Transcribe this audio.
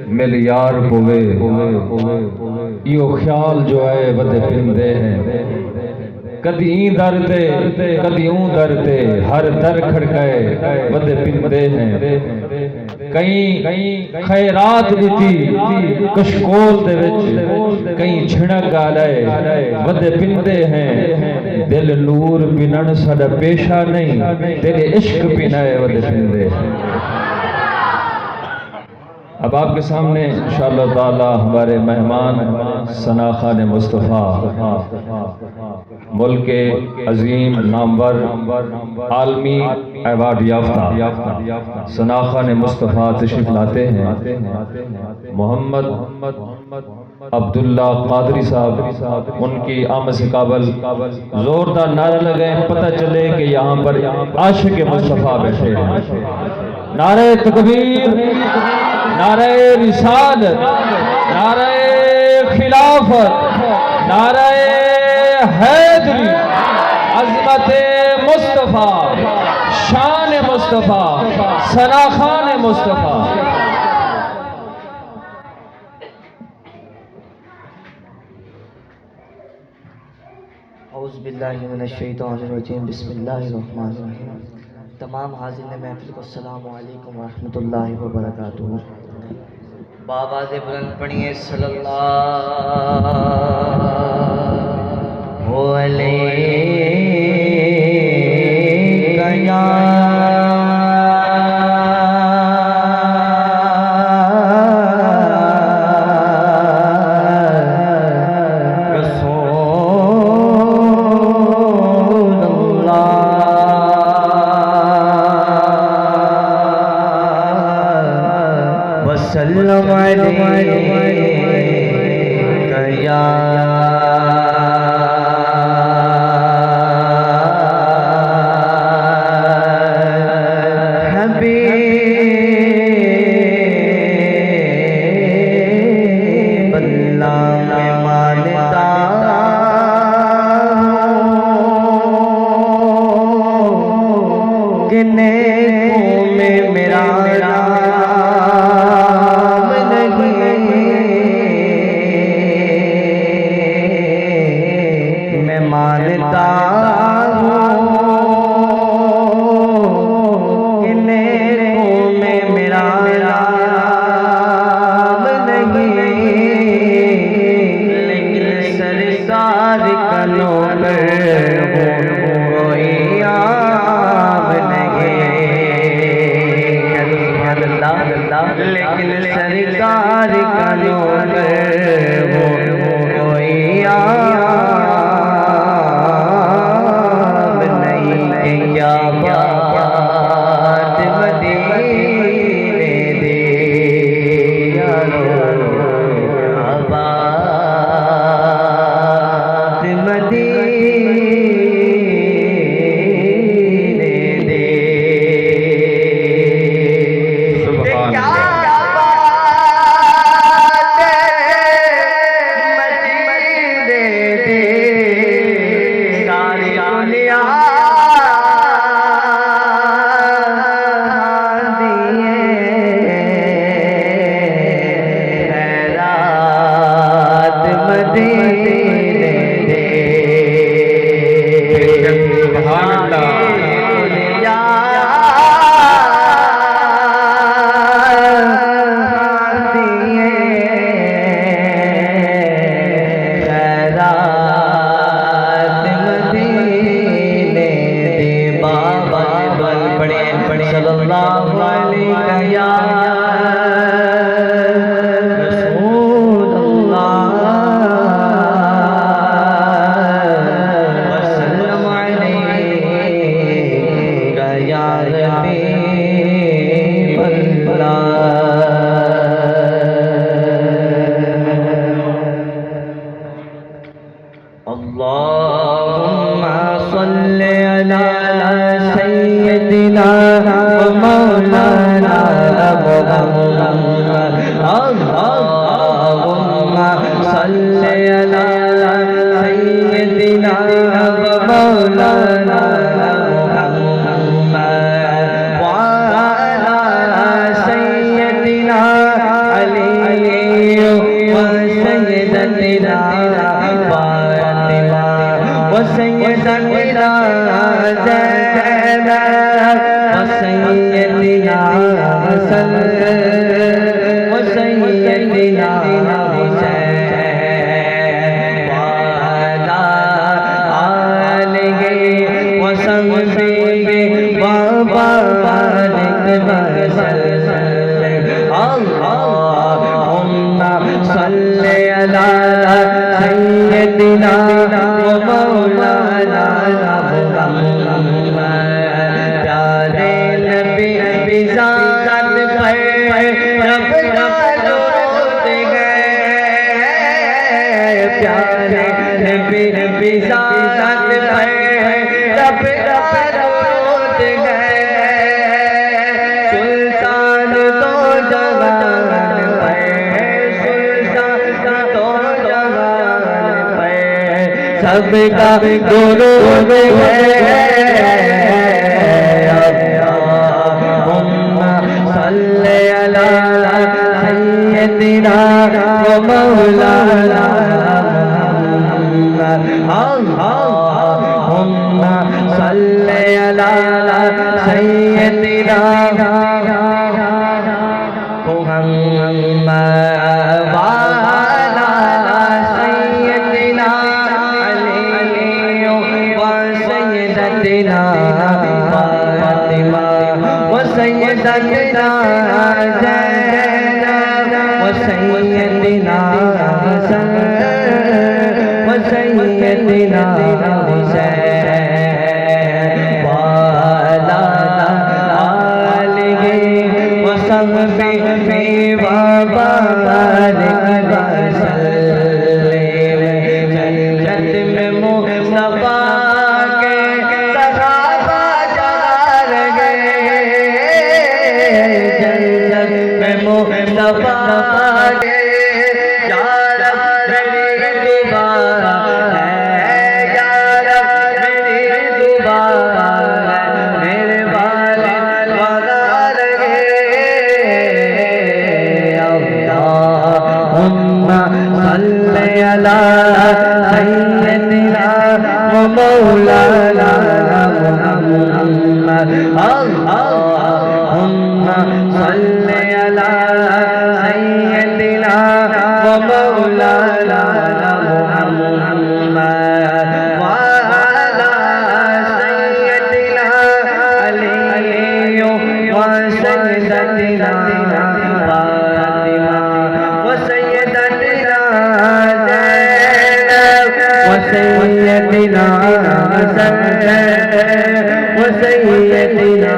मिल यार होवे यो ख्याल जो है वदे पिंदे हैं कदी दर ते कदी ऊं दर ते हर दर खड़काए वदे पिंदे हैं कई खैरात दी कशकोल दे विच कई छिणक गाले वदे पिंदे हैं दिल नूर पिनन साडा पेशा नहीं तेरे इश्क पिनाए वदे पिंदे हैं। अब आपके सामने इंशाअल्लाह ताला हमारे मेहमान सना खान मुस्तफ़ा मुल्क के अजीम नामवर आलमी अवार्ड याफ्ता सना खान मुस्तफ़ा तशरीफ लाते हैं। मोहम्मद अब्दुल्ला कादरी साहब उनकी आमद से काबल जोरदार नारा लगाए, पता चले कि यहाँ पर आशिक मुस्तफ़ा बैठे हैं। नारे तकबीर, नारे रिसालत, नारे खिलाफत, नारे हैदरी, अज़मत मुस्तफ़ा, शान मुस्तफ़ा, सना खान मुस्तफ़ा। औज़ु बिल्लाहि मिनश शैतानिर रजीम, बिस्मिल्लाहिर रहमानिर रहीम। तमाम हाज़िरीन महफ़िल को अस्सलामु अलैकुम व रहमतुल्लाहि व बरकातुहू। बावाज़े बुलंद पढ़िए सल्लल्लाहु अलैहि वसल्लम अलैका लेकिन सरकार का नौकर वो कोई आब नहीं। क्या बात मदीने दे यारो, बात मदीने दे। सुभान अल्लाह। रिसालत पर रब रूठ गए, सुल्तान तो जहान पर, सुल्तान तो जहान पर सबका दुरूद है। सल्ले अला सय्यदिना व मौलाना अल्लाहुम्मा सल्ले अला सय्यदिना मुहम्मद व अला सय्यदिना अली व सय्यदतिना फातिमा व सय्यदतिना ज़ैनब व सय्यदिना हसन व सय्यदिना हुसैन व अला आलिहि व सहबिहि व बारिक वसल्लिम। जन्नत में मुस्तफा के सहाबा जा रहे, जन्नत में मुस्तफा के या रब मेरी दुआ है, या रब मेरी दुआ है, मेरे वालिद वगा रहे। अल्लाहुम्मा सल्ले अला सय्यदिना व मौलाना मुहम्मद अल्लाहुम्मा सल्ले अला सय्यदिना व मौलाना मुहम्मद व अला सय्यदिना अली व सय्यदतिना फातिमा व सय्यदतिना ज़ैनब व सय्यदिना हसन व सय्यदिना